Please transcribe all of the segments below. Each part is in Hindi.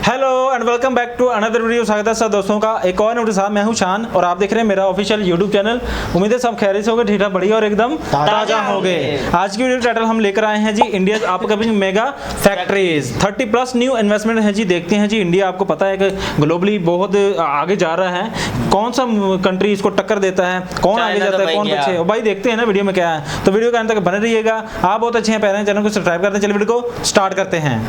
Hello and welcome back to another video. स्वागत है सब दोस्तों का एक और वीडियो साथ। मैं हूं शान और आप देख रहे हैं मेरा ऑफिशियल यूट्यूब चैनल। उम्मीद है सब खैरियत से होंगे, ठीक ठाक बढ़िया और एकदम ताजा होंगे। आज की वीडियो टाइटल हम लेकर आए हैं जी, India upcoming mega factories 30+ new investment है जी। देखते हैं जी, इंडिया आपको पता है कि ग्लोबली बहुत आगे जा रहा है। कौन सा कंट्री इसको टक्कर देता है, कौन आगे जाता है, कौन पीछे, भाई देखते हैं ना वीडियो में क्या है। तो वीडियो के अंत तक बने रहिएगा। आप बहुत अच्छे हैं, पहले चैनल को सब्सक्राइब करते हैं। चलिए वीडियो को स्टार्ट करते हैं।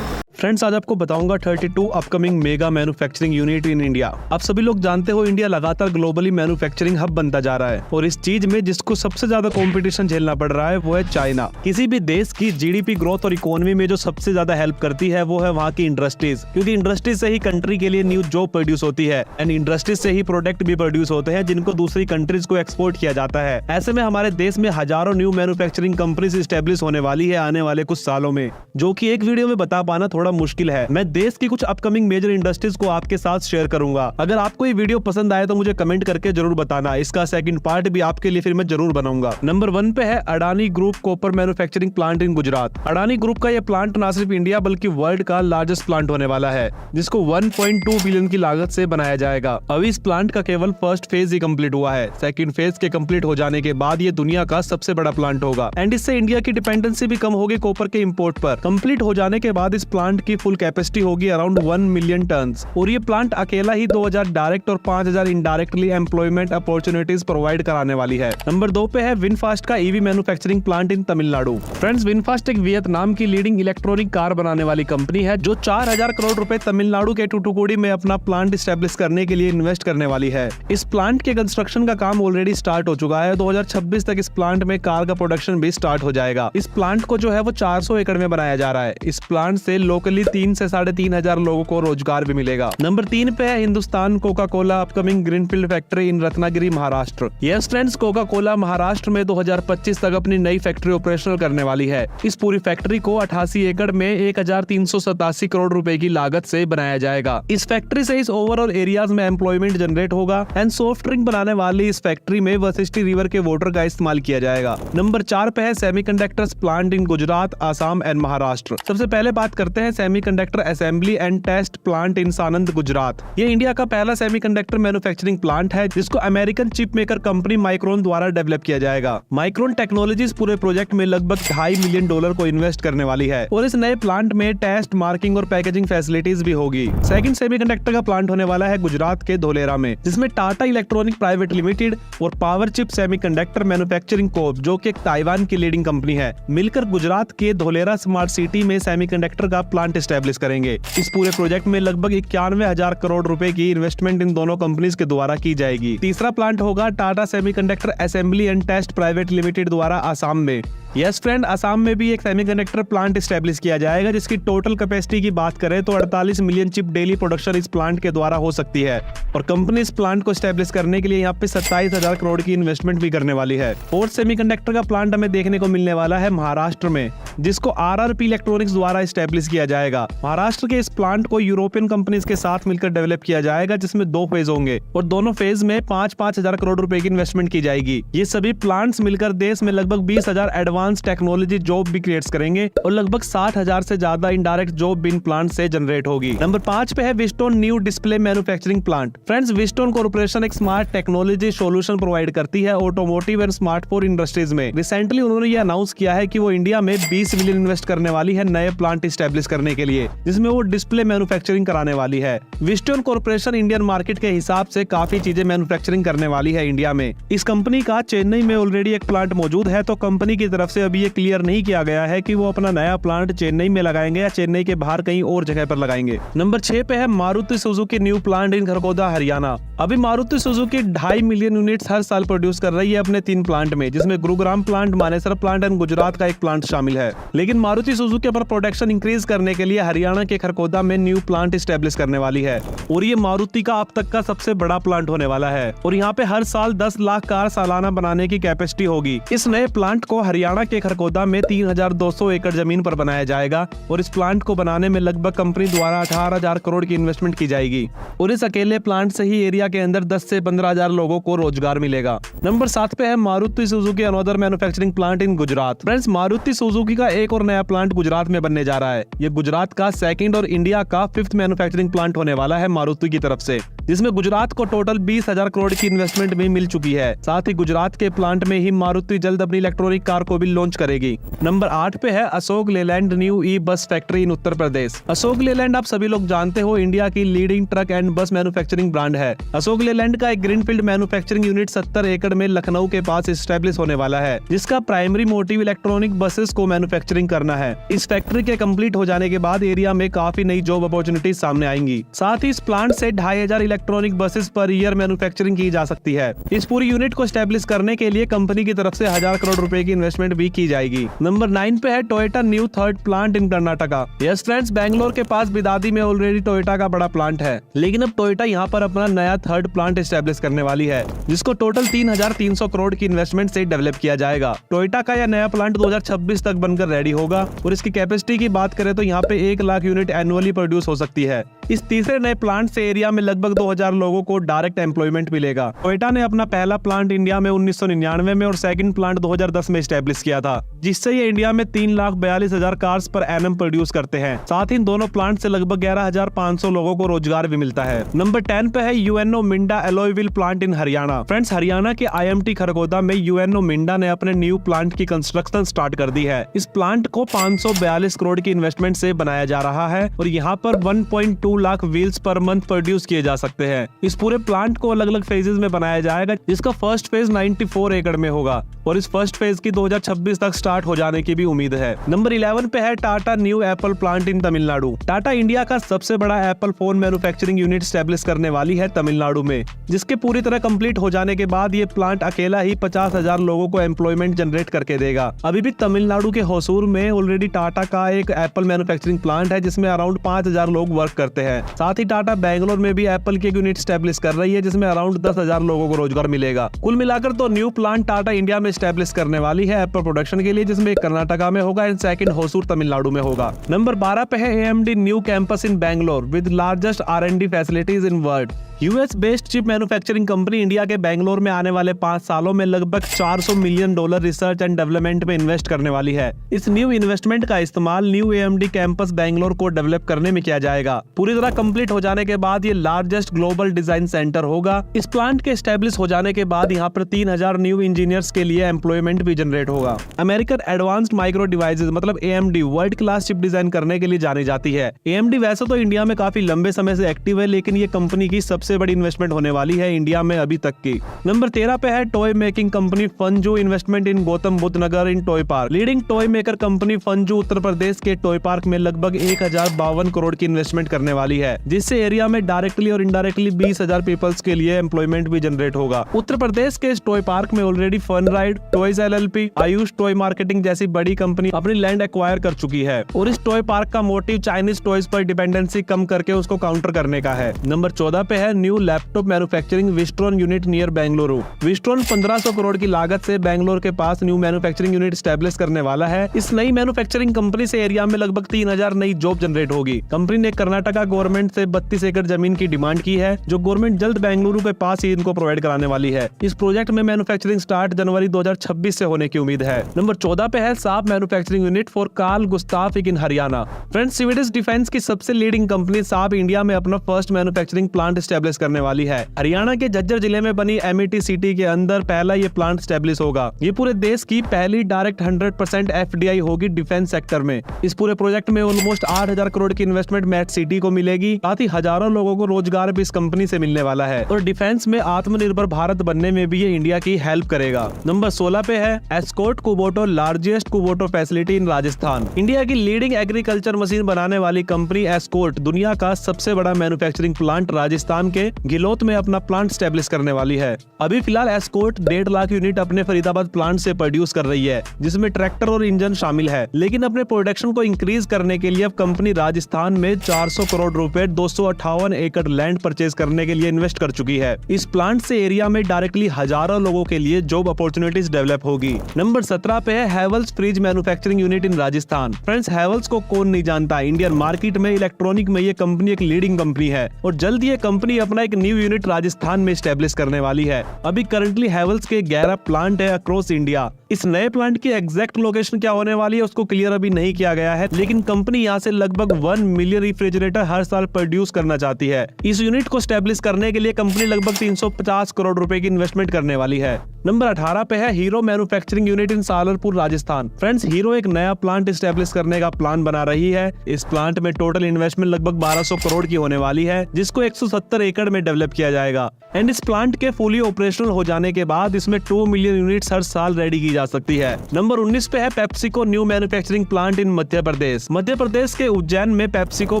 फ्रेंड्स, आज आपको बताऊंगा 32 upcoming mega manufacturing unit in India. आप सभी लोग जानते हो इंडिया लगातार ग्लोबली मैन्युफैक्चरिंग हब बनता जा रहा है और इस चीज में जिसको सबसे ज्यादा कंपटीशन झेलना पड़ रहा है वो है चाइना। किसी भी देश की जीडीपी ग्रोथ और इकोनॉमी में जो सबसे ज्यादा हेल्प करती है वो है वहाँ की इंडस्ट्रीज, क्योंकि इंडस्ट्रीज से ही कंट्री के लिए न्यू जॉब प्रोड्यूस होती है एंड इंडस्ट्रीज से ही प्रोडक्ट भी प्रोड्यूस होते हैं जिनको दूसरी कंट्रीज को एक्सपोर्ट किया जाता है। ऐसे में हमारे देश में हजारों न्यू मैन्युफैक्चरिंग कंपनीज स्टेब्लिश होने वाली है आने वाले कुछ सालों में, जो की एक वीडियो में बता पाना थोड़ा मुश्किल है। मैं देश की कुछ अपकमिंग मेजर इंडस्ट्रीज को आपके साथ शेयर करूंगा। अगर आपको ये वीडियो पसंद आए तो मुझे कमेंट करके जरूर बताना। इसका सेकंड पार्ट भी आपके लिए फिर मैं जरूर बनाऊंगा। नंबर 1 पे है Adani group copper manufacturing plant in Gujarat. Adani group का यह प्लांट न सिर्फ इंडिया बल्कि वर्ल्ड का लार्जेस्ट प्लांट होने वाला है, जिसको 1.2 बिलियन की लागत से बनाया जाएगा। अभी इस प्लांट का केवल फर्स्ट फेज ही कंप्लीट हुआ है। सेकंड फेज के कंप्लीट हो जाने के बाद ये दुनिया का सबसे बड़ा प्लांट होगा एंड इससे इंडिया की डिपेंडेंसी भी कम होगी कॉपर के इम्पोर्ट पर। कंप्लीट हो जाने के बाद इस प्लांट की फुल कैपेसिटी होगी अराउंड 1 मिलियन टन्स और ये प्लांट अकेला ही 2000 डायरेक्ट और 5000 इनडायरेक्टली एम्प्लॉयमेंट अपॉर्चुनिटीज प्रोवाइड कराने वाली है। नंबर 2 पे है विनफास्ट का ईवी मैन्युफैक्चरिंग प्लांट इन तमिलनाडु। फ्रेंड्स, विनफास्ट एक वियतनाम की लीडिंग इलेक्ट्रॉनिक कार बनाने वाली कंपनी है जो 4000 करोड़ रुपए तमिलनाडु के टूटुकुड़ी में अपना प्लांट स्टैब्लिश करने के लिए इन्वेस्ट करने वाली है। इस प्लांट के कंस्ट्रक्शन का काम ऑलरेडी स्टार्ट हो चुका है। 2026 तक इस प्लांट में कार का प्रोडक्शन भी स्टार्ट हो जाएगा। इस प्लांट को जो है वो 400 एकड़ में बनाया जा रहा है। इस प्लांट से लोकली 3 से 3,500 लोगों को रोजगार भी मिलेगा। नंबर 3 पे है Hindustan Coca Cola upcoming greenfield factory in Ratnagiri Maharashtra. Yes friends, Coca Cola Maharashtra में 2025 तक अपनी नई फैक्ट्री ऑपरेशनल करने वाली है। इस पूरी फैक्ट्री को 88 एकड़ में 1387 करोड़ रुपए की लागत से बनाया जाएगा। इस फैक्ट्री से इस ओवरऑल एरियाज में एम्प्लॉयमेंट जनरेट होगा एंड सॉफ्ट ड्रिंक बनाने वाली इस फैक्ट्री में वशिष्ठी रिवर के वाटर का इस्तेमाल किया जाएगा। नंबर 4 पे है semiconductors plant in Gujarat, Assam and Maharashtra. सबसे पहले बात करते हैं semiconductor assembly and test plant in Sanand, Gujarat. ये इंडिया का पहला सेमीकंडक्टर मैन्युफैक्चरिंग प्लांट है जिसको American chip maker company Micron द्वारा डेवलप किया जाएगा। माइक्रोन टेक्नोलॉजीज पूरे प्रोजेक्ट में लगभग $2.5 मिलियन को इन्वेस्ट करने वाली है और इस नए प्लांट में टेस्ट, मार्किंग और पैकेजिंग फैसिलिटीज भी होगी। सेकंड सेमीकंडक्टर का प्लांट होने वाला है गुजरात के धोलेरा में, जिसमें टाटा इलेक्ट्रॉनिक प्राइवेट लिमिटेड और power chip semiconductor manufacturing Corp, जो कि एक ताइवान की लीडिंग कंपनी है, मिलकर गुजरात के धोलेरा स्मार्ट सिटी में सेमीकंडक्टर का प्लांट एस्टेब्लिश करेंगे। इस पूरे प्रोजेक्ट में लगभग 91,000 करोड़ रुपए की इन्वेस्टमेंट इन दोनों कंपनीज के द्वारा की जाएगी। तीसरा प्लांट होगा Tata semiconductor assembly and test private limited द्वारा आसाम में। यस फ्रेंड, आसाम में भी एक सेमीकंडक्टर प्लांट एस्टेब्लिश किया जाएगा जिसकी टोटल कैपेसिटी की बात करें तो 48 मिलियन चिप डेली प्रोडक्शन इस प्लांट के द्वारा हो सकती है और कंपनी इस प्लांट को एस्टेब्लिश करने के लिए यहाँ पे 27,000 करोड़ की इन्वेस्टमेंट भी करने वाली है। फोर्थ सेमीकंडक्टर का प्लांट हमें देखने को मिलने वाला है महाराष्ट्र में, जिसको RRP इलेक्ट्रॉनिक्स द्वारा एस्टेब्लिश किया जाएगा। महाराष्ट्र के इस प्लांट को यूरोपियन कंपनीज के साथ मिलकर डेवलप किया जाएगा, जिसमें 2 फेज होंगे और दोनों फेज में 5-5 हजार करोड़ रुपए की इन्वेस्टमेंट की जाएगी। ये सभी प्लांट्स मिलकर देश में लगभग 20,000 एडवांस टेक्नोलॉजी जॉब भी क्रिएट करेंगे और लगभग 60,000 से ज्यादा इनडायरेक्ट जॉब भी इन प्लांट से जनरेट होगी। नंबर 5 पे है Wheatstone new display manufacturing plant. Friends, Wheatstone corporation एक स्मार्ट टेक्नोलॉजी सॉल्यूशन प्रोवाइड करती है ऑटोमोटिव एंड स्मार्टफोन इंडस्ट्रीज में। रिसेंटली उन्होंने ये अनाउंस किया है कि वो इंडिया में 20 मिलियन इन्वेस्ट करने वाली है नए प्लांट एस्टेब्लिश करने के लिए, जिसमें वो डिस्प्ले मैन्युफैक्चरिंग कराने वाली है। विस्टोन कॉर्पोरेशन इंडियन मार्केट के हिसाब से काफी चीजें मैन्युफैक्चरिंग करने वाली है इंडिया में। इस कंपनी का चेन्नई में ऑलरेडी एक प्लांट मौजूद है, तो कंपनी की तरफ से अभी ये क्लियर नहीं किया गया है कि वो अपना नया प्लांट चेन्नई में लगाएंगे या चेन्नई के बाहर कहीं और जगह पर लगाएंगे। नंबर 6 पे है Maruti Suzuki new plant in Kharkhoda, Haryana. अभी मारुति सुजुकी 2.5 मिलियन यूनिट्स हर साल प्रोड्यूस कर रही है अपने 3 प्लांट में, जिसमें Gurugram plant, Manesar plant and Gujarat का एक प्लांट शामिल है। लेकिन मारुति सुजुकी अपना प्रोडक्शन इंक्रीज करने के लिए हरियाणा के खरगोदा में न्यू प्लांट एस्टेब्लिश करने वाली है और ये मारुति का अब तक का सबसे बड़ा प्लांट होने वाला है और यहाँ पे हर साल 10 लाख कार सालाना बनाने की कैपेसिटी होगी। इस नए प्लांट को हरियाणा हरियाणा के खरगोदा में 3200 एकड़ जमीन पर बनाया जाएगा और इस प्लांट को बनाने में लगभग कंपनी द्वारा 18,000 करोड़ की इन्वेस्टमेंट की जाएगी और इस अकेले प्लांट से ही एरिया के अंदर 10 से 15,000 लोगों को रोजगार मिलेगा। नंबर 7 पे है Maruti Suzuki another manufacturing plant in Gujarat. Friends, Maruti Suzuki का एक और नया प्लांट गुजरात में बनने जा रहा है। ये गुजरात का सेकंड और इंडिया का 5th मैन्युफैक्चरिंग प्लांट होने वाला है मारुति की तरफ से, जिसमें गुजरात को टोटल 20,000 करोड़ की इन्वेस्टमेंट भी मिल चुकी है। साथ ही गुजरात के प्लांट में ही मारुति जल्द अपनी इलेक्ट्रॉनिक कार को भी लॉन्च करेगी। नंबर 8 पे है अशोक लेलैंड न्यू ई बस फैक्ट्री इन उत्तर प्रदेश। अशोक लेलैंड आप सभी लोग जानते हो इंडिया की लीडिंग ट्रक एंड बस मैन्युफैक्चरिंग ब्रांड है। अशोक लेलैंड का एक ग्रीनफील्ड मैन्युफैक्चरिंग यूनिट 70 एकड़ में लखनऊ के पास एस्टेब्लिश होने वाला है, जिसका प्राइमरी मोटिव इलेक्ट्रॉनिक बसेस को मैन्युफैक्चरिंग करना है। इस फैक्ट्री के कंप्लीट हो जाने के बाद एरिया में काफी नई जॉब अपॉर्चुनिटीज सामने आएंगी। साथ ही इस प्लांट से 2,500 electronic buses per year manufacturing की जा सकती है। इस पूरी यूनिट को एस्टेब्लिश करने के लिए कंपनी की तरफ से 1,000 करोड़ रुपए की इन्वेस्टमेंट भी की जाएगी। नंबर 9 पे है Toyota new 3rd plant in Karnataka. Yes friends, Bangalore के पास बिदादी में ऑलरेडी टोयोटा का बड़ा प्लांट है, लेकिन अब टोयोटा यहाँ पर अपना नया 3rd प्लांट एस्टेब्लिश करने वाली है, जिसको टोटल 3,300 करोड़ की इन्वेस्टमेंट से डेवलप किया जाएगा। टोयोटा का यह नया प्लांट 2026 तक बनकर रेडी होगा और इसकी कैपेसिटी की बात करें तो यहाँ पे 1 लाख यूनिट एनुअली प्रोड्यूस हो सकती है। इस तीसरे नए प्लांट से एरिया में लगभग 2,000 लोगों को डायरेक्ट एम्प्लॉयमेंट मिलेगा। टोयोटा ने अपना पहला प्लांट इंडिया में 1999 में और सेकंड प्लांट 2010 में एस्टेब्लिश किया था, जिससे ये इंडिया में 3,42,000 कार्स पर एनम प्रोड्यूस करते हैं। साथ ही इन दोनों प्लांट से लगभग 11,500 लोगों को रोजगार भी मिलता है। नंबर 10 पे है UNO Minda alloy wheel plant in Haryana. Friends, Haryana के IMT खरगोदा में यूएनओ मिंडा ने अपने न्यू प्लांट की कंस्ट्रक्शन स्टार्ट कर दी है। इस प्लांट को 542 करोड़ की इन्वेस्टमेंट से बनाया जा रहा है और यहाँ पर 1.2 lakh wheels per month produce किए जा सकते हैं। इस पूरे प्लांट को अलग अलग फेजेस में बनाया जाएगा, जिसका फर्स्ट फेज 94 एकड़ में होगा और इस फर्स्ट फेज की 2026 तक स्टार्ट हो जाने की भी उम्मीद है। नंबर 11 पे है Tata new Apple plant in Tamil Nadu. Tata India का सबसे बड़ा Apple phone manufacturing unit establish करने वाली है तमिलनाडु में, जिसके पूरी तरह कंप्लीट हो जाने के बाद ये प्लांट अकेला ही 50,000 लोगों को एम्प्लॉयमेंट जनरेट करके देगा। अभी भी तमिलनाडु के होसूर में ऑलरेडी टाटा का एक एप्पल मैन्युफैक्चरिंग प्लांट है, जिसमें अराउंड 5,000 लोग वर्क करते हैं। साथ ही टाटा बैंगलोर में भी एप्पल की एक यूनिट एस्टेब्लिश कर रही है, जिसमें अराउंड 10,000 लोगों को रोजगार मिलेगा। कुल मिलाकर तो न्यू प्लांट टाटा इंडिया में एस्टेब्लिश करने वाली है एप्पल प्रोडक्शन के लिए, जिसमें एक कर्नाटका में होगा एंड सेकंड होसूर तमिलनाडु में होगा। नंबर 12 पे है AMD new campus in Bangalore with largest R&D facilities in world. US based chip manufacturing company India के बैंगलोर में आने वाले 5 सालों में लगभग $400 मिलियन रिसर्च एंड डेवलपमेंट में इन्वेस्ट करने वाली है। इस न्यू इन्वेस्टमेंट का इस्तेमाल न्यू AMD कैंपस बैंगलोर को डेवलप करने में किया जाएगा। पूरी तरह कंप्लीट हो जाने के बाद ये लार्जेस्ट ग्लोबल डिजाइन सेंटर होगा। इस प्लांट के एस्टेब्लिश हो जाने के बाद यहाँ पर 3,000 न्यू इंजीनियर्स के लिए एम्प्लॉयमेंट भी जनरेट होगा। अमेरिकन एडवांस्ड माइक्रो डिवाइसेज मतलब AMD world class chip design करने के लिए जानी जाती है। AMD वैसे तो इंडिया में काफी लंबे समय से एक्टिव है, लेकिन ये कंपनी की सबसे बड़ी इन्वेस्टमेंट होने वाली है इंडिया में अभी तक की। नंबर 13 पे है toy making company Funzoo investment in Gautam Buddh Nagar in toy park. Leading toy maker company Funzoo Uttar Pradesh के टॉय पार्क में लगभग 1,052 करोड़ की इन्वेस्टमेंट करने वाली है, जिससे एरिया में डायरेक्टली और इनडायरेक्टली 20,000 पीपल्स के लिए एम्प्लॉयमेंट भी जनरेट होगा। उत्तर प्रदेश के इस टॉय पार्क में already fun ride, toys LLP, Ayush toy marketing जैसी बड़ी कंपनी अपनी लैंड एक्वायर कर चुकी है और इस टॉय पार्क का मोटिव चाइनीज टॉयज पर डिपेंडेंसी कम करके उसको काउंटर करने का है। नंबर 14 पे है new laptop manufacturing Wistron unit near Bengaluru. Wistron 1500 crore की लागत से बेंगलोर के पास न्यू मैन्युफैक्चरिंग यूनिट एस्टेब्लिश करने वाला है। इस नई मैन्युफैक्चरिंग कंपनी से एरिया में लगभग 3,000 नई जॉब जनरेट होगी। कंपनी ने कर्नाटका गवर्नमेंट से 32 एकड़ जमीन की डिमांड की है, जो गवर्नमेंट जल्द बेंगलुरु के पास ही इनको प्रोवाइड कराने वाली है। इस प्रोजेक्ट में मैन्युफैक्चरिंग स्टार्ट जनवरी 2026 से होने की उम्मीद है। नंबर 14 पे है साब manufacturing unit for Carl Gustaf in Haryana. Friends, Swedish defence की सबसे लीडिंग कंपनी साब इंडिया में अपना फर्स्ट मैन्युफैक्चरिंग प्लांट एस्टेब्लिश करने वाली है। हरियाणा के झज्जर जिले में बनी MET सिटी के अंदर पहला ये प्लांट एस्टेब्लिश होगा। ये पूरे देश की पहली डायरेक्ट 100% FDI होगी डिफेंस सेक्टर में। इस पूरे प्रोजेक्ट में ऑलमोस्ट 8,000 करोड़ की इन्वेस्टमेंट MET सिटी को मिलेगी। साथ ही हजारों लोगों को रोजगार भी इस कंपनी से मिलने वाला है और डिफेंस में आत्मनिर्भर भारत बनने में भी ये इंडिया की हेल्प करेगा। नंबर 16 पे है escort Kubota largest Kubota facility in Rajasthan. India की लीडिंग एग्रीकल्चर मशीन बनाने वाली कंपनी एस्कॉर्ट दुनिया का सबसे बड़ा मैन्युफैक्चरिंग प्लांट राजस्थान के गिलोत में अपना प्लांट स्टैब्लिश करने वाली है। अभी फिलहाल एस्कॉर्ट 1.5 लाख यूनिट अपने फरीदाबाद प्लांट से प्रोड्यूस कर रही है, जिसमें ट्रैक्टर और इंजन शामिल है। लेकिन अपने प्रोडक्शन को इंक्रीज करने के लिए अब कंपनी राजस्थान में 400 करोड़ रुपए 258 एकड़ लैंड परचेज करने के लिए इन्वेस्ट कर चुकी है। इस प्लांट से एरिया में डायरेक्टली हजारों लोगों के लिए जॉब अपॉर्चुनिटीज डेवलप होगी। नंबर 17 पे है हैवेल्स फ्रिज मैन्युफैक्चरिंग यूनिट इन राजस्थान। फ्रेंड्स, हैवेल्स को कौन नहीं जानता। इंडियन मार्केट में इलेक्ट्रॉनिक में ये कंपनी एक लीडिंग कंपनी है और जल्द ये कंपनी अपना एक न्यू यूनिट राजस्थान में स्टैब्लिश करने वाली है। अभी करंटली हैवेल्स के 11 प्लांट है अक्रॉस इंडिया। इस नए प्लांट की एग्जैक्ट लोकेशन क्या होने वाली है उसको क्लियर अभी नहीं किया गया है, लेकिन कंपनी यहाँ से लगभग 1 मिलियन रेफ्रिजरेटर हर साल प्रोड्यूस करना चाहती है। इस यूनिट को स्टैब्लिश करने के लिए कंपनी लगभग 350 करोड़ रुपए की इन्वेस्टमेंट करने वाली है। नंबर 18 पे है Hero manufacturing unit in Salarpur Rajasthan. Friends, Hero एक नया प्लांट स्टैब्लिश करने का प्लान बना रही है। इस प्लांट में टोटल इन्वेस्टमेंट लगभग 1200 करोड़ की होने वाली है, जिसको 170 एकड़ में डेवलप किया जाएगा। एंड इस प्लांट के फुली ऑपरेशनल हो जाने के बाद इसमें 2 मिलियन यूनिट्स हर साल रेडी की जा सकती है। नंबर 19 पे है PepsiCo new manufacturing plant in Madhya Pradesh. Madhya Pradesh के उज्जैन में पेप्सिको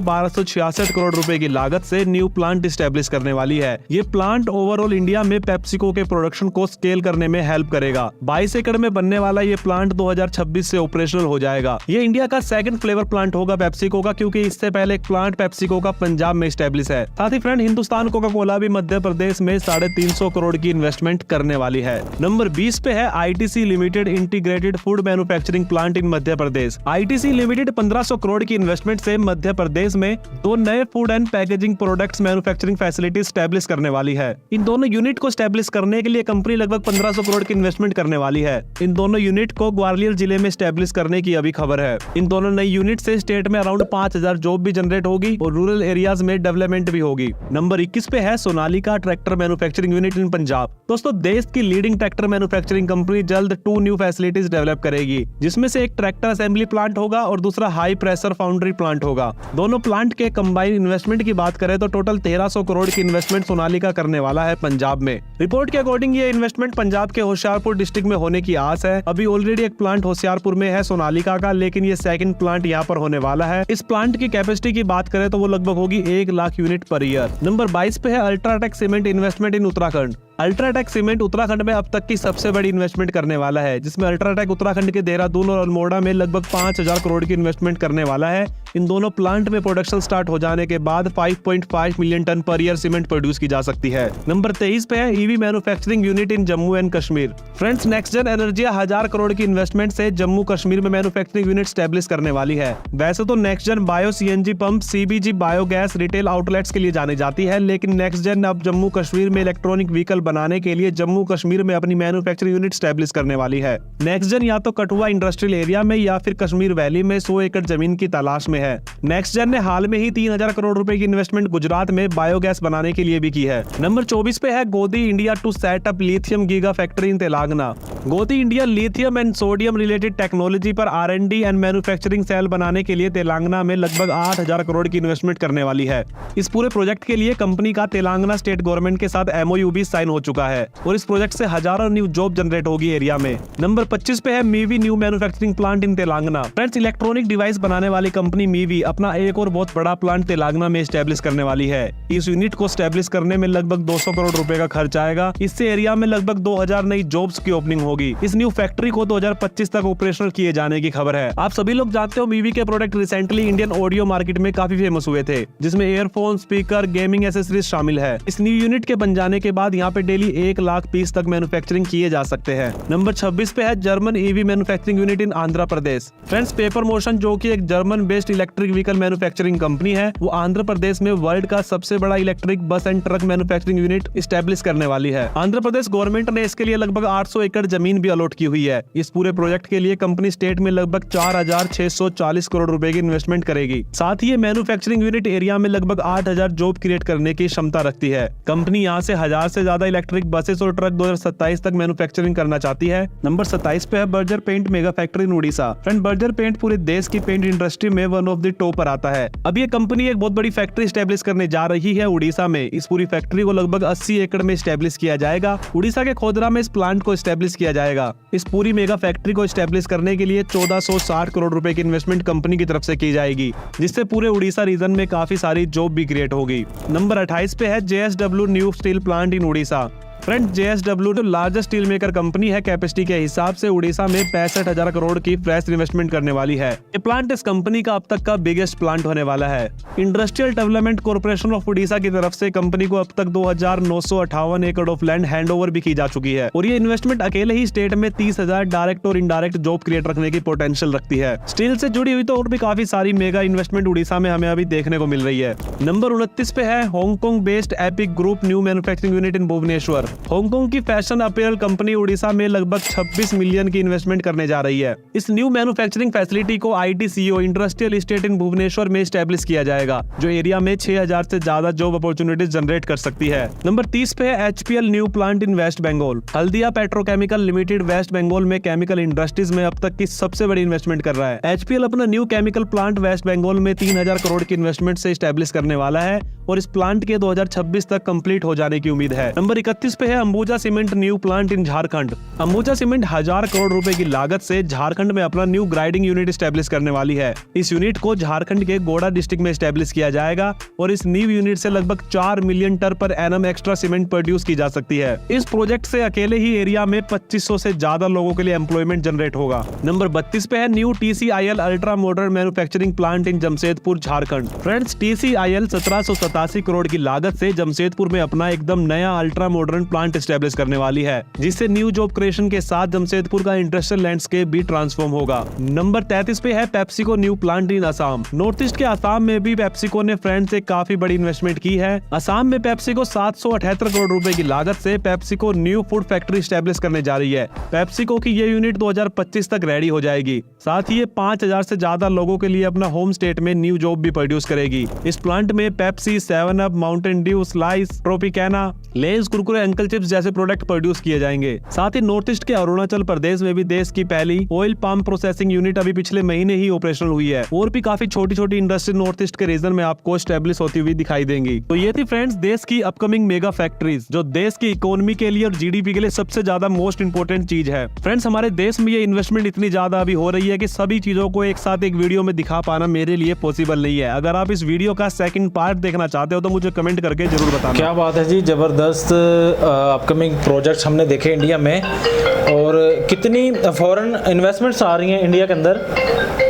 1266 करोड़ रुपए की लागत से न्यू प्लांट स्टैब्लिश करने वाली है। ये प्लांट ओवरऑल इंडिया में पेप्सिको के प्रोडक्शन को स्केल करने में हेल्प करेगा। 22 एकड़ में बनने वाला ये प्लांट 2026 से ऑपरेशनल हो जाएगा। ये इंडिया का सेकंड फ्लेवर प्लांट होगा पेप्सिको का, क्योंकि इससे पहले एक प्लांट पेप्सिको का पंजाब में स्टैब्लिश है। साथ ही फ्रेंड, हिंदुस्तान कोका कोला भी मध्य प्रदेश में 350 करोड़ की इन्वेस्टमेंट करने वाली है। नंबर 20 पे है ITC limited integrated food manufacturing plant in Madhya Pradesh. ITC limited 1500 crore की इन्वेस्टमेंट से मध्य प्रदेश में 2 नए food and packaging products manufacturing facility establish करने वाली है। इन दोनों यूनिट को स्टैब्लिश करने के लिए कंपनी लगभग 1500 करोड़ की इन्वेस्टमेंट करने वाली है। इन दोनों यूनिट को ग्वालियर जिले में स्टैब्लिश करने की अभी खबर है। इन दोनों नई यूनिट से स्टेट में अराउंड 5000 जॉब भी जनरेट होगी और रूरल एरियाज में डेवलपमेंट भी होगी। नंबर 21 पे है सोनालिका ट्रैक्टर मैन्युफैक्चरिंग यूनिट इन पंजाब। दोस्तों, देश की लीडिंग ट्रैक्टर मैन्युफैक्चरिंग कंपनी जल्द 2 न्यू फैसिलिटीज डेवलप करेगी, जिसमें से एक ट्रैक्टर असेंबली प्लांट होगा और दूसरा हाई प्रेशर फाउंड्री प्लांट होगा। दोनों प्लांट के कंबाइन इन्वेस्टमेंट की बात करें तो टोटल 1300 करोड़ की इन्वेस्टमेंट सोनालिका करने वाला है पंजाब में। रिपोर्ट के अकॉर्डिंग ये इन्वेस्टमेंट पंजाब के होशियारपुर डिस्ट्रिक्ट में होने की आस है। अभी ऑलरेडी एक प्लांट होशियारपुर में है सोनालिका का, लेकिन ये सेकंड प्लांट यहाँ पर होने वाला है। इस प्लांट की कैपेसिटी की बात करें तो वो लगभग होगी 1 lakh unit per year. Number 22 पे है अल्ट्राटेक सीमेंट इन्वेस्टमेंट इन उत्तराखंड। अल्ट्राटेक सीमेंट उत्तराखंड में अब तक की सबसे बड़ी इन्वेस्टमेंट करने वाला है, जिसमें अल्ट्राटेक उत्तराखंड के देहरादून और अल्मोड़ा में लगभग 5000 करोड़ की इन्वेस्टमेंट करने वाला है। इन दोनों प्लांट में प्रोडक्शन स्टार्ट हो जाने के बाद 5.5 मिलियन टन पर ईयर सीमेंट प्रोड्यूस की जा सकती है। नंबर 23 पे है EV manufacturing unit in Jammu and Kashmir. Friends, next gen energy 1000 crore की इन्वेस्टमेंट से जम्मू कश्मीर में मैन्युफैक्चरिंग यूनिट स्टैब्लिश करने वाली है। वैसे तो next gen bio CNG pump CBG biogas retail outlets के लिए जानी जाती है, लेकिन नेक्स्ट जेन अब जम्मू कश्मीर में इलेक्ट्रॉनिक व्हीकल बनाने के लिए जम्मू कश्मीर में अपनी मैन्युफैक्चरिंग यूनिट स्टैब्लिश करने वाली है। नेक्स्ट जेन या तो कठुआ इंडस्ट्रियल एरिया में या फिर कश्मीर वैली में 100 एकड़ जमीन की तलाश में है। नेक्स्ट जेन ने हाल में ही 3000 करोड़ रुपए की इन्वेस्टमेंट गुजरात में बायोगैस बनाने के लिए भी की है। नंबर 24 पे है Godi India to set up lithium giga factory in Telangana. Godi India lithium and sodium related technology पर R&D एंड मैन्युफैक्चरिंग सेल बनाने के लिए तेलंगाना में लगभग 8000 करोड़ की इन्वेस्टमेंट करने वाली है। इस पूरे प्रोजेक्ट के लिए कंपनी का तेलंगाना स्टेट गवर्नमेंट के साथ MOU भी साइन हो चुका है और इस प्रोजेक्ट से हजारों न्यू जॉब जनरेट होगी एरिया में। नंबर 25 पे है मीवी न्यू मैन्युफैक्चरिंग प्लांट इन तेलंगाना। फ्रेंड्स, इलेक्ट्रॉनिक डिवाइस बनाने वाली कंपनी मीवी अपना एक और बहुत बड़ा प्लांट तेलंगाना में स्टैब्लिश करने वाली है। इस यूनिट को स्टैब्लिश करने में लगभग 200 करोड़ रुपए का खर्च आएगा। इससे एरिया में लगभग 2000 नई जॉब्स की ओपनिंग होगी। इस न्यू फैक्ट्री को 2025 तक ऑपरेशनल किए जाने की खबर है। आप सभी लोग जानते हो मीवी के product recently Indian audio market में काफी फेमस हुए थे, जिसमें ईयरफोन, स्पीकर, गेमिंग एसेसरीज शामिल है। इस न्यू यूनिट के बन जाने के बाद यहाँ पे डेली 1 लाख पीस तक मैन्युफैक्चरिंग किए जा सकते हैं। नंबर 26 पे है जर्मन EV मैन्युफैक्चरिंग यूनिट इन Andhra Pradesh. Friends, paper motion जो कि एक German based electric vehicle manufacturing company है, वो आंध्र प्रदेश में वर्ल्ड का सबसे बड़ा electric bus and truck manufacturing unit establish करने वाली है। आंध्र प्रदेश गवर्नमेंट ने इसके लिए लगभग 800 एकड़ जमीन भी अलॉट की हुई है। इस पूरे प्रोजेक्ट के लिए कंपनी स्टेट में लगभग 4640 करोड़ रुपए की इन्वेस्टमेंट करेगी। साथ ही ये मैन्युफैक्चरिंग यूनिट एरिया में लगभग 8000 जॉब क्रिएट करने की क्षमता रखती है। कंपनी यहाँ से 1000 से ज्यादा इलेक्ट्रिक बसेस और ट्रक 2027 तक मैन्युफैक्चरिंग करना चाहती है। नंबर 27 पे है Berger paint mega factory in Odisha. Friend, Berger paint पूरे देश की पेंट इंडस्ट्री में वन ऑफ द टॉप पर आता है। अब ये कंपनी एक बहुत बड़ी फैक्ट्री स्टैब्लिश करने जा रही है उड़ीसा में। इस पूरी फैक्ट्री को लगभग 80 एकड़ में स्टैब्लिश किया जाएगा। उड़ीसा के खोदरा में इस प्लांट को स्टैब्लिश किया जाएगा। इस पूरी मेगा फैक्ट्री को स्टैब्लिश करने के लिए 1460 करोड़ रुपए की इन्वेस्टमेंट कंपनी की तरफ से की जाएगी, जिससे पूरे उड़ीसा रीजन में काफी सारी जॉब भी क्रिएट होगी। नंबर 28 पे है JSW new steel plant in Odisha. Friend, JSW जो लार्जेस्ट स्टील मेकर कंपनी है, कैपेसिटी के हिसाब से उड़ीसा में 65,000 करोड़ की फ्रेश इन्वेस्टमेंट करने वाली है। ये प्लांट इस कंपनी का अब तक का बिगेस्ट प्लांट होने वाला है। Industrial development corporation of Orissa की तरफ से कंपनी को अब तक 2,958 एकड़ ऑफ लैंड हैंडओवर भी की जा चुकी है और ये इन्वेस्टमेंट अकेले ही स्टेट में 30,000 डायरेक्ट और इनडायरेक्ट जॉब क्रिएट रखने की पोटेंशियल रखती है। स्टील से जुड़ी हुई तो और भी काफी सारी मेगा इन्वेस्टमेंट उड़ीसा में हमें अभी देखने को मिल रही है। नंबर 29 पे है Hong Kong based Epic group new manufacturing unit in Bhubaneswar. Hong Kong की फैशन अपीयरल कंपनी उड़ीसा में लगभग 26 मिलियन की इन्वेस्टमेंट करने जा रही है। इस न्यू मैन्युफैक्चरिंग फैसिलिटी को ITCO industrial estate in Bhubaneswar में स्टैब्लिश किया जाएगा, जो एरिया में 6,000 से ज्यादा जॉब अपॉर्चुनिटीज जनरेट कर सकती है। नंबर 30 पे है HPL new plant in West Bengal. Haldia petrochemical limited West Bengal में केमिकल इंडस्ट्रीज में अब तक की सबसे बड़ी इन्वेस्टमेंट कर रहा है। HPL अपना new chemical plant West Bengal में 3,000 करोड़ की इन्वेस्टमेंट से स्टैब्लिश करने वाला है और इस प्लांट के 2026 तक कंप्लीट हो जाने की उम्मीद है। नंबर 31 पे है अंबुजा सीमेंट न्यू प्लांट इन झारखंड। अंबुजा सीमेंट 1,000 करोड़ रुपए की लागत से झारखंड में अपना न्यू ग्राइंडिंग यूनिट स्टैब्लिश करने वाली है। इस यूनिट को झारखंड के गोड़ा डिस्ट्रिक्ट में स्टैब्लिश किया जाएगा और इस न्यू यूनिट से लगभग 4 million ton per annum extra cement produce की जा सकती है। इस प्रोजेक्ट से अकेले ही एरिया में 2500 से ज्यादा लोगों के लिए एम्प्लॉयमेंट जनरेट होगा। नंबर 32 पे है new TCIL ultra modern manufacturing plant इन जमशेदपुर झारखंड। फ्रेंड्स, TCIL 1787 करोड़ की लागत से जमशेदपुर में अपना एकदम नया अल्ट्रा मॉडर्न प्लांट स्टैब्लिश करने वाली है, जिससे न्यू जॉब क्रिएशन के साथ जमशेदपुर का इंडस्ट्रियल लैंडस्केप भी ट्रांसफॉर्म होगा। नंबर 33 पे है पेप्सिको न्यू प्लांट इन असम। नॉर्थ ईस्ट के असम में भी पेप्सिको ने फ्रेंड्स एक काफी बड़ी इन्वेस्टमेंट की है। असम में पेप्सिको 778 करोड़ रुपए की लागत से PepsiCo new food factory establish करने जा रही है। पेप्सिको की ये यूनिट 2025 तक रेडी हो जाएगी। साथ ही ये 5,000 से ज्यादा लोगों के लिए अपना होम स्टेट में न्यू जॉब भी प्रोड्यूस करेगी। इस प्लांट में Pepsi, 7 up, Mountain Dew, Slice, Tropicana, Lays, Kurkure, Uncle Chips जैसे प्रोडक्ट प्रोड्यूस किए जाएंगे। साथ ही नॉर्थ ईस्ट के अरुणाचल प्रदेश में भी देश की पहली ऑयल पाम प्रोसेसिंग यूनिट अभी पिछले महीने ही ऑपरेशनल हुई है और भी काफी छोटी छोटी इंडस्ट्री नॉर्थ ईस्ट के रीजन में आपको स्टैब्लिश होती हुई दिखाई देंगी। तो ये थी फ्रेंड्स देश की अपकमिंग मेगा फैक्ट्रीज, जो देश की इकोनॉमी के लिए और GDP के लिए सबसे ज्यादा मोस्ट इंपोर्टेंट चीज है। फ्रेंड्स, हमारे देश में ये इन्वेस्टमेंट इतनी ज्यादा अभी हो रही है कि सभी चीजों को एक साथ एक वीडियो में दिखा पाना मेरे लिए पॉसिबल नहीं है। अगर आप इस वीडियो का सेकंड पार्ट देखना चाहते हो तो मुझे कमेंट करके जरूर बताना। क्या बात है जी, जबरदस्त अपकमिंग प्रोजेक्ट्स हमने देखे इंडिया में और कितनी फॉरेन इन्वेस्टमेंट्स आ रही हैं इंडिया के अंदर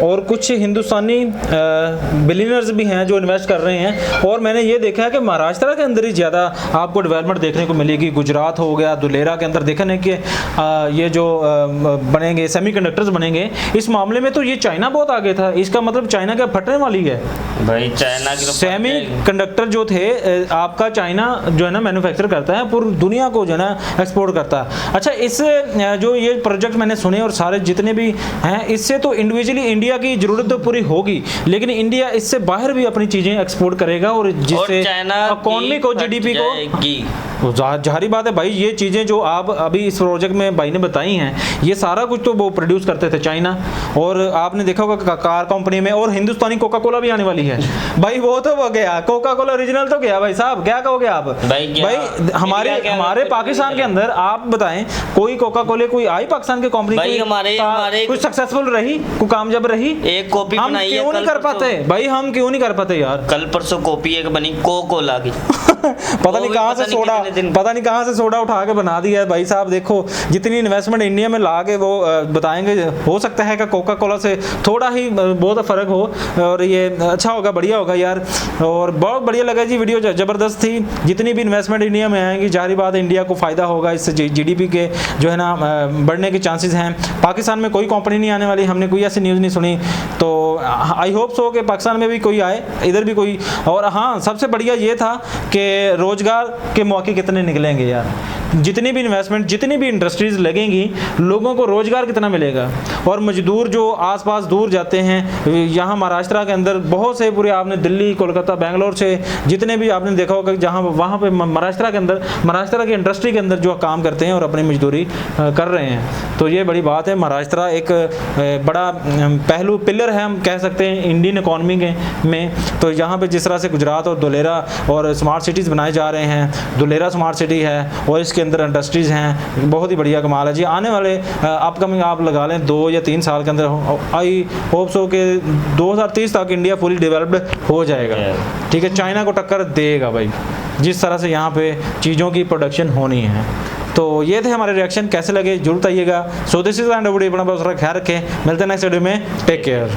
और कुछ हिंदुस्तानी बिलियनर्स भी हैं जो इन्वेस्ट कर रहे हैं। और मैंने ये देखा है कि महाराष्ट्र के अंदर ही ज़्यादा आपको डेवलपमेंट देखने को मिलेगी। गुजरात हो गया, दुलेरा के अंदर देखा नहीं कि ये जो बनेंगे सेमीकंडक्टर्स बनेंगे, इस मामले में तो ये चाइना बहुत आगे था। इसका मतलब चाइना क्या फटने वाली है भाई? चाइना की सेमी कंडक्टर जो थे आपका चाइना जो है ना मैन्युफैक्चर करता है, पूरी दुनिया को जो है ना एक्सपोर्ट करता है। अच्छा, इस जो ये प्रोजेक्ट मैंने सुने और सारे जितने भी हैं, इससे तो इंडिविजुअली इंडिया की जरूरत तो पूरी होगी, लेकिन इंडिया इससे बाहर भी अपनी चीजें एक्सपोर्ट करेगा और जिससे इकोनॉमी को GDP को जाहिर बात है भाई। ये चीजें जो आप अभी इस प्रोजेक्ट में भाई ने बताई हैं, ये सारा कुछ तो वो प्रोड्यूस करते थे चाइना। और आपने देखा होगा कार कंपनी में और हिंदुस्तानी कोका कोला भी आने वाली है भाई। वो तो वो गया कोका कोला ओरिजिनल तो गया भाई साहब, क्या कहोगे आप भाई? हमारे पाकिस्तान के अंदर आप बताएं कोई कोका कोले कोई आई पाकिस्तान की कंपनी भाई हमारे कुछ सक्सेसफुल रही, कोई कामयाब रही? एक कॉपी हम बनाई है, क्यों नहीं कर पाते भाई? हम क्यों नहीं कर पाते यार? कल परसों कॉपी एक बनी कोकोला की पता नहीं कहां से सोडा उठा के बना दिया है भाई साहब। देखो जितनी इन्वेस्टमेंट इंडिया में ला के वो बताएंगे, हो सकता है कि कोका कोला से थोड़ा ही बहुत फर्क हो और ये अच्छा होगा, बढ़िया होगा यार। और बहुत बढ़िया लगा जी, वीडियो जबरदस्त थी। जितनी भी इन्वेस्टमेंट इंडिया में आएंगी, जाहिर बात है इंडिया को फायदा होगा, इससे GDP के जो है ना बढ़ने के चांसेस हैं। पाकिस्तान में कोई कंपनी नहीं आने वाली, हमने कोई ऐसी न्यूज़ नहीं सुनी, तो आई होप सो कि पाकिस्तान में भी कोई आए, इधर भी कोई। और हाँ, सबसे बढ़िया ये था कि रोजगार के मौके कितने निकलेंगे यार। जितनी भी इन्वेस्टमेंट, जितनी भी इंडस्ट्रीज लगेंगी, लोगों को रोजगार कितना मिलेगा। और मजदूर जो आसपास दूर जाते हैं, यहाँ महाराष्ट्र के अंदर बहुत से पूरे आपने दिल्ली, कोलकाता, बेंगलोर से जितने भी आपने देखा होगा जहाँ वहाँ पे महाराष्ट्र के अंदर, महाराष्ट्र की इंडस्ट्री के अंदर जो काम करते हैं और अपनी मजदूरी कर रहे हैं, तो ये बड़ी बात है। महाराष्ट्र एक बड़ा पहलू पिलर है हम कह सकते हैं इंडियन इकॉनमी में। तो यहाँ पे जिस तरह से गुजरात और दुलेरा और स्मार्ट सिटीज़ बनाए जा रहे हैं, दुलेरा स्मार्ट सिटी है और इसके उसके अंदर इंडस्ट्रीज़ हैं, बहुत ही बढ़िया कमाल है जी। आने वाले अपकमिंग आप लगा लें 2 या 3 साल के अंदर आई होप सो कि 2030 तक इंडिया फुली डेवलप्ड हो जाएगा। ठीक है, चाइना को टक्कर देगा भाई, जिस तरह से यहाँ पे चीज़ों की प्रोडक्शन होनी है। तो ये थे हमारे रिएक्शन, कैसे लगे जरूर बताइएगा। So this is and video, अपना बहुत सारा ख्याल रखें, मिलते हैं नेक्स्ट वीडियो में, टेक केयर।